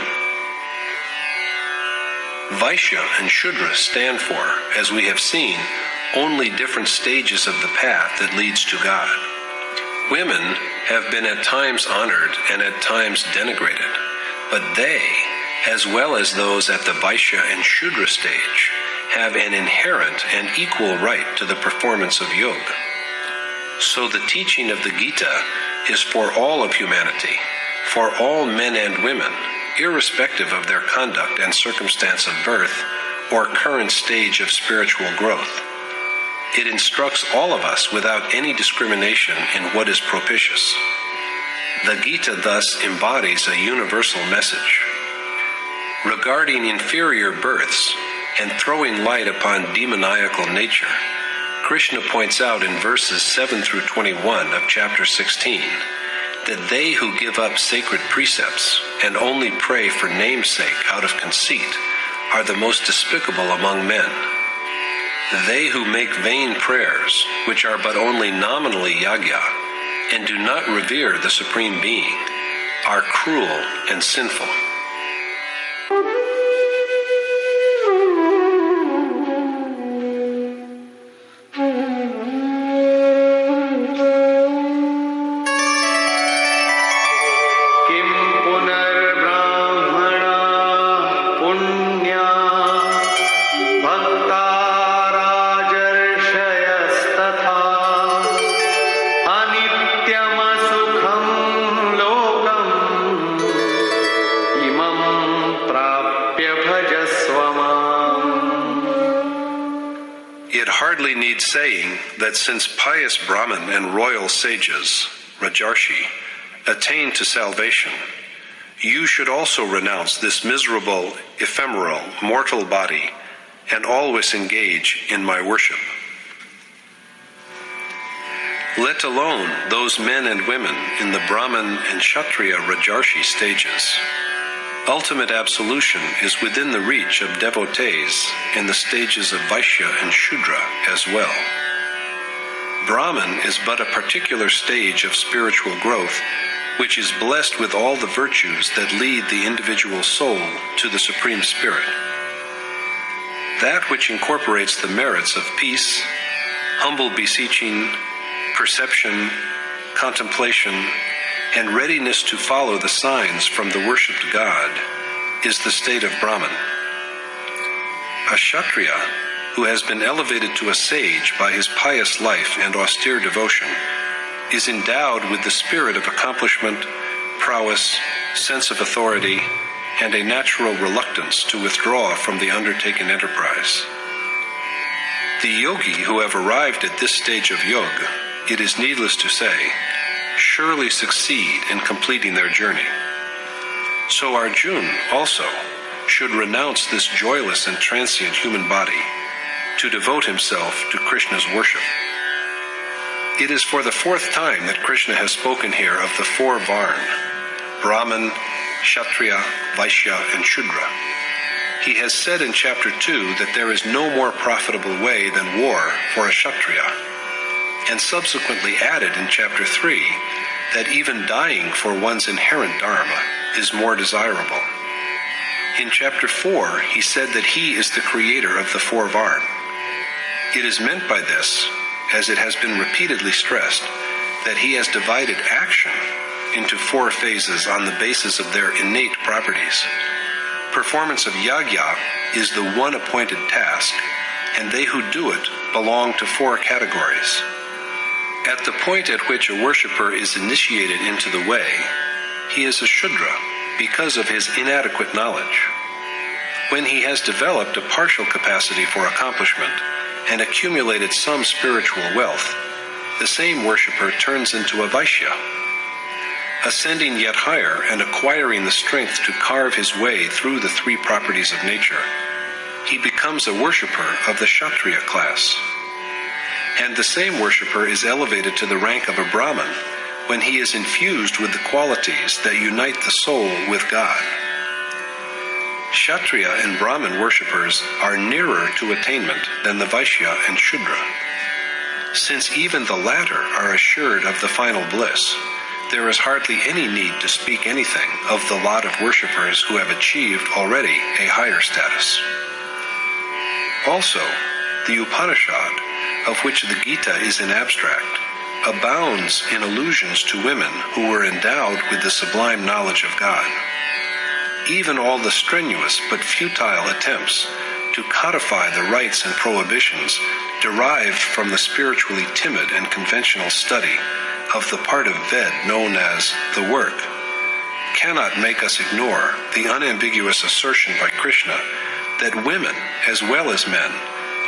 Vaishya and Shudra stand for, as we have seen, only different stages of the path that leads to God. Women have been at times honored and at times denigrated, but they, as well as those at the Vaishya and Shudra stage, have an inherent and equal right to the performance of yoga. So the teaching of the Gita is for all of humanity, for all men and women, irrespective of their conduct and circumstance of birth or current stage of spiritual growth. It instructs all of us without any discrimination in what is propitious. The Gita thus embodies a universal message. Regarding inferior births and throwing light upon demoniacal nature, Krishna points out in verses 7 through 21 of chapter 16 that they who give up sacred precepts and only pray for namesake out of conceit are the most despicable among men. They who make vain prayers, which are but only nominally yagya, and do not revere the Supreme Being, are cruel and sinful. Saying that since pious Brahmin and royal sages, Rajarshi, attain to salvation, you should also renounce this miserable, ephemeral, mortal body and always engage in my worship. Let alone those men and women in the Brahmin and Kshatriya Rajarshi stages. Ultimate absolution is within the reach of devotees in the stages of Vaishya and Shudra as well. Brahman is but a particular stage of spiritual growth which is blessed with all the virtues that lead the individual soul to the Supreme Spirit. That which incorporates the merits of peace, humble beseeching, perception, contemplation, and readiness to follow the signs from the worshipped God is the state of Brahman. A Kshatriya, who has been elevated to a sage by his pious life and austere devotion, is endowed with the spirit of accomplishment, prowess, sense of authority, and a natural reluctance to withdraw from the undertaken enterprise. The yogi who have arrived at this stage of yoga, it is needless to say, surely succeed in completing their journey. So Arjun also should renounce this joyless and transient human body to devote himself to Krishna's worship. It is for the fourth time that Krishna has spoken here of the four Varn, Brahman, Kshatriya, Vaishya, and Shudra. He has said in chapter 2 that there is no more profitable way than war for a Kshatriya, and subsequently added in chapter 3 that even dying for one's inherent dharma is more desirable. In chapter 4, he said that he is the creator of the four Varn. It is meant by this, as it has been repeatedly stressed, that he has divided action into four phases on the basis of their innate properties. Performance of yagya is the one appointed task, and they who do it belong to four categories. At the point at which a worshipper is initiated into the way, he is a Shudra because of his inadequate knowledge. When he has developed a partial capacity for accomplishment and accumulated some spiritual wealth, the same worshipper turns into a Vaishya. ascending yet higher and acquiring the strength to carve his way through the three properties of nature, he becomes a worshipper of the Kshatriya class. And the same worshipper is elevated to the rank of a Brahmin when he is infused with the qualities that unite the soul with God. Kshatriya and Brahmin worshippers are nearer to attainment than the Vaishya and Shudra. Since even the latter are assured of the final bliss, there is hardly any need to speak anything of the lot of worshippers who have achieved already a higher status. Also, the Upanishad, of which the Gita is an abstract, abounds in allusions to women who were endowed with the sublime knowledge of God. Even all the strenuous but futile attempts to codify the rites and prohibitions derived from the spiritually timid and conventional study of the part of Ved known as the work cannot make us ignore the unambiguous assertion by Krishna that women, as well as men,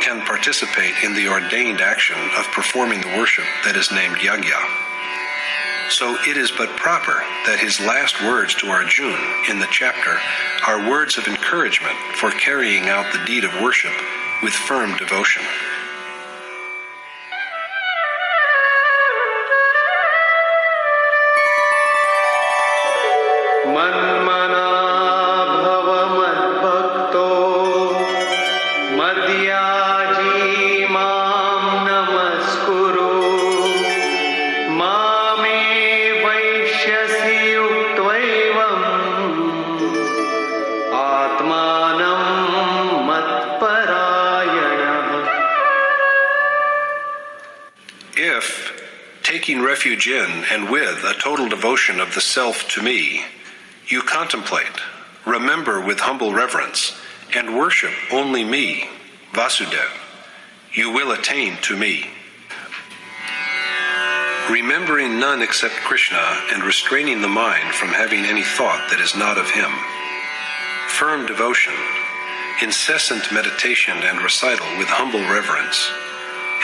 can participate in the ordained action of performing the worship that is named yajna. So it is but proper that his last words to Arjuna in the chapter are words of encouragement for carrying out the deed of worship with firm devotion. मन्मना भव मद्भक्तो मद्याजी मां नमस्कुरु मामे वैश्यसि युक्त्वैवम् आत्मानं मत्परायणः. If, taking refuge in and with a total devotion of the self to me, you contemplate, remember with humble reverence, and worship only me, Vasudeva, you will attain to me. Remembering none except Krishna and restraining the mind from having any thought that is not of him. Firm devotion, incessant meditation and recital with humble reverence,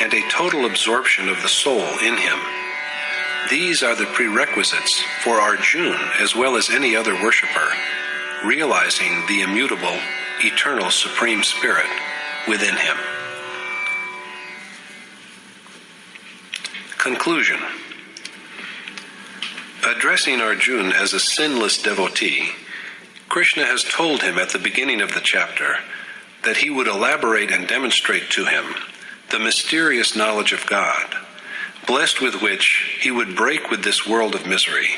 and a total absorption of the soul in him. These are the prerequisites for Arjuna as well as any other worshipper, realizing the immutable, eternal Supreme Spirit within him. Conclusion. Addressing Arjuna as a sinless devotee, Krishna has told him at the beginning of the chapter that he would elaborate and demonstrate to him the mysterious knowledge of God, blessed with which he would break with this world of misery,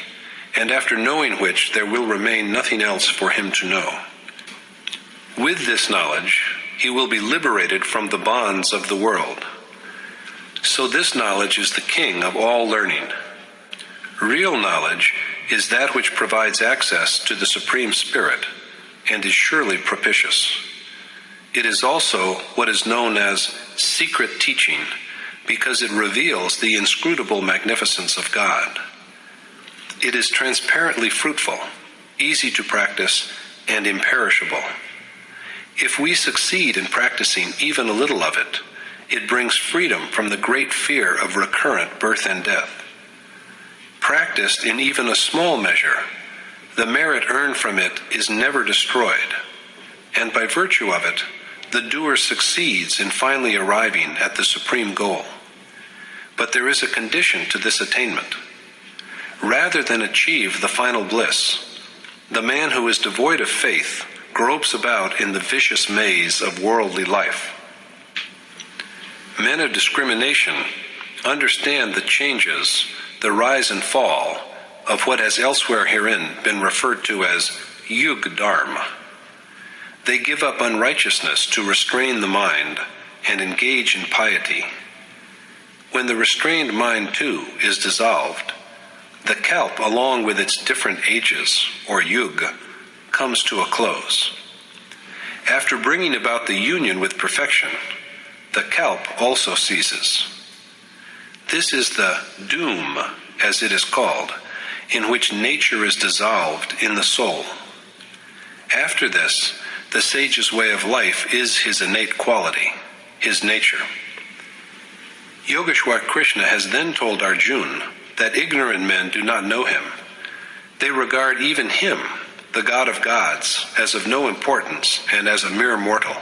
and after knowing which there will remain nothing else for him to know. With this knowledge, he will be liberated from the bonds of the world. So this knowledge is the king of all learning. Real knowledge is that which provides access to the Supreme Spirit and is surely propitious. It is also what is known as secret teaching, because it reveals the inscrutable magnificence of God. It is transparently fruitful, easy to practice, and imperishable. If we succeed in practicing even a little of it, it brings freedom from the great fear of recurrent birth and death. Practiced in even a small measure, the merit earned from it is never destroyed, and by virtue of it, the doer succeeds in finally arriving at the supreme goal. But there is a condition to this attainment. Rather than achieve the final bliss, the man who is devoid of faith gropes about in the vicious maze of worldly life. Men of discrimination understand the changes, the rise and fall of what has elsewhere herein been referred to as Yug Dharma. They give up unrighteousness to restrain the mind and engage in piety. When the restrained mind too is dissolved, the kalp, along with its different ages, or yug, comes to a close. After bringing about the union with perfection, the kalp also ceases. This is the doom, as it is called, in which nature is dissolved in the soul. After this, the sage's way of life is his innate quality, his nature. Yogeshwar Krishna has then told Arjuna that ignorant men do not know him, They regard even him, the God of gods, as of no importance and as a mere mortal.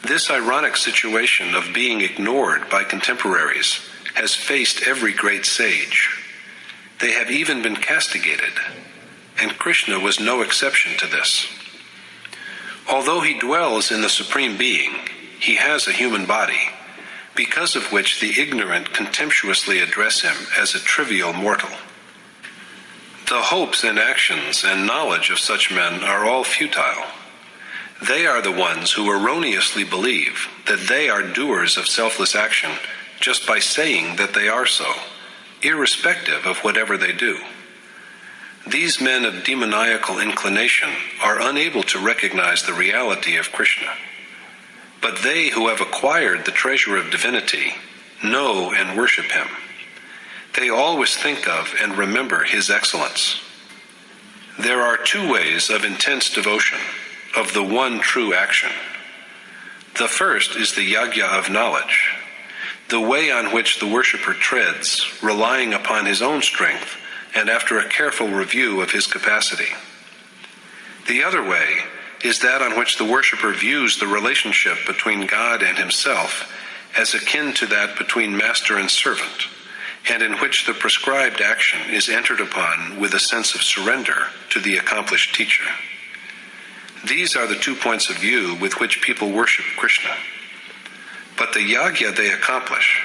This ironic situation of being ignored by contemporaries has faced every great sage. They have even been castigated, and Krishna was no exception to this. Although he dwells in the Supreme Being, he has a human body, because of which the ignorant contemptuously address him as a trivial mortal. The hopes and actions and knowledge of such men are all futile. They are the ones who erroneously believe that they are doers of selfless action just by saying that they are so, irrespective of whatever they do. These men of demoniacal inclination are unable to recognize the reality of Krishna. But they who have acquired the treasure of divinity know and worship him. They always think of and remember his excellence. There are two ways of intense devotion, of the one true action. The first is the yagya of knowledge, the way on which the worshipper treads, relying upon his own strength and after a careful review of his capacity. The other way is that on which the worshipper views the relationship between God and himself as akin to that between master and servant, and in which the prescribed action is entered upon with a sense of surrender to the accomplished teacher. These are the 2 points of view with which people worship Krishna. But the yagya they accomplish,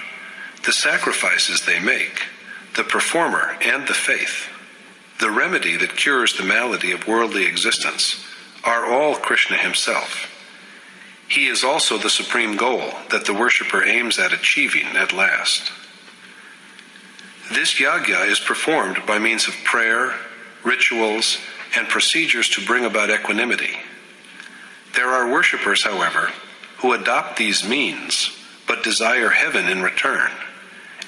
the sacrifices they make, the performer and the faith, the remedy that cures the malady of worldly existence, are all Krishna himself. He is also the supreme goal that the worshipper aims at achieving at last. This yagya is performed by means of prayer, rituals, and procedures to bring about equanimity. There are worshippers, however, who adopt these means but desire heaven in return,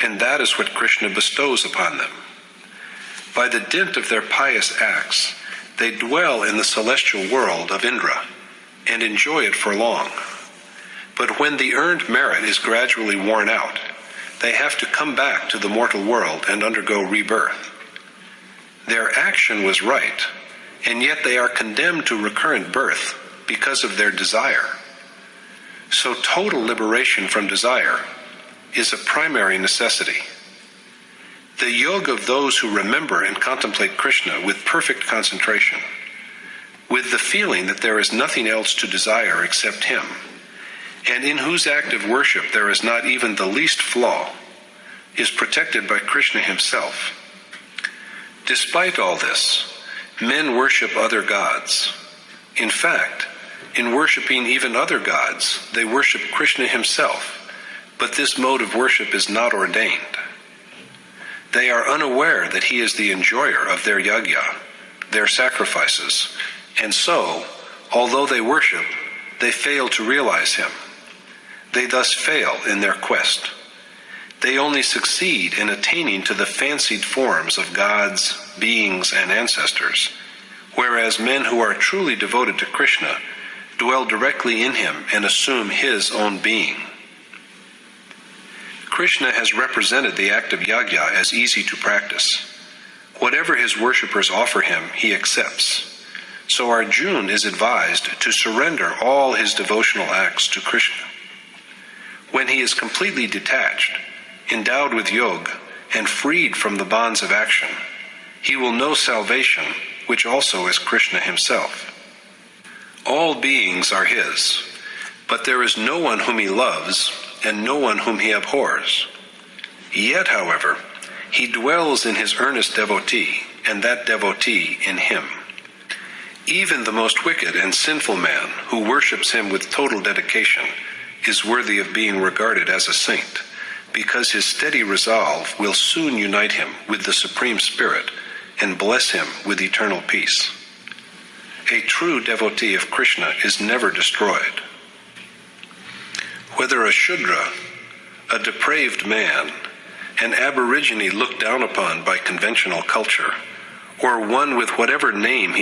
and that is what Krishna bestows upon them. By the dint of their pious acts, they dwell in the celestial world of Indra and enjoy it for long. But when the earned merit is gradually worn out, they have to come back to the mortal world and undergo rebirth. Their action was right, and yet they are condemned to recurrent birth because of their desire. So total liberation from desire is a primary necessity. The yoga of those who remember and contemplate Krishna with perfect concentration, with the feeling that there is nothing else to desire except him, and in whose act of worship there is not even the least flaw, is protected by Krishna himself. Despite all this, men worship other gods. In fact, in worshiping even other gods, they worship Krishna himself, but this mode of worship is not ordained. They are unaware that he is the enjoyer of their yagya, their sacrifices, and so, although they worship, they fail to realize him. They thus fail in their quest. They only succeed in attaining to the fancied forms of gods, beings, and ancestors, whereas men who are truly devoted to Krishna dwell directly in him and assume his own being. Krishna has represented the act of yagya as easy to practice. Whatever his worshippers offer him, he accepts. So Arjuna is advised to surrender all his devotional acts to Krishna. When he is completely detached, endowed with yoga, and freed from the bonds of action, he will know salvation, which also is Krishna himself. All beings are his, but there is no one whom he loves and no one whom he abhors. Yet, however, he dwells in his earnest devotee, and that devotee in him. Even the most wicked and sinful man who worships him with total dedication is worthy of being regarded as a saint, because his steady resolve will soon unite him with the Supreme Spirit and bless him with eternal peace. A true devotee of Krishna is never destroyed. Whether a Shudra, a depraved man, an aborigine looked down upon by conventional culture, or one with whatever name he